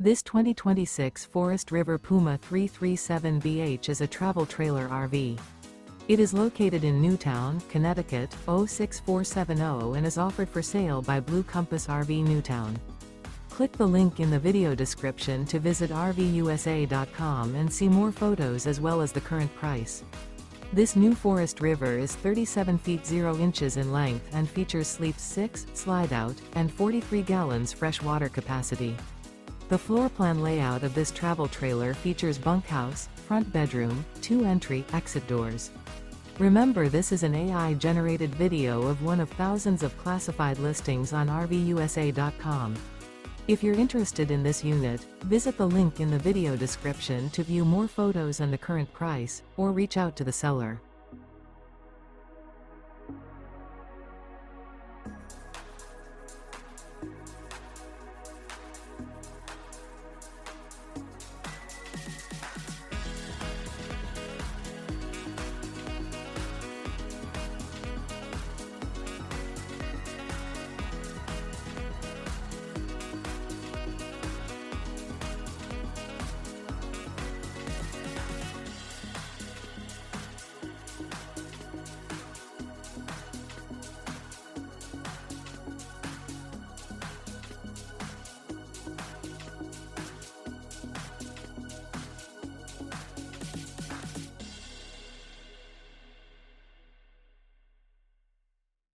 This 2026 Forest River Puma 337BH is a travel trailer RV. It is located in Newtown, Connecticut, 06470 and is offered for sale by Blue Compass RV Newtown. Click the link in the video description to visit RVUSA.com and see more photos as well as the current price. This new Forest River is 37 feet 0 inches in length and features sleeps 6, slide-out, and 43 gallons fresh water capacity. The floor plan layout of this travel trailer features bunkhouse, front bedroom, 2 entry/exit doors. Remember, this is an AI-generated video of one of thousands of classified listings on RVUSA.com. If you're interested in this unit, visit the link in the video description to view more photos and the current price, or reach out to the seller.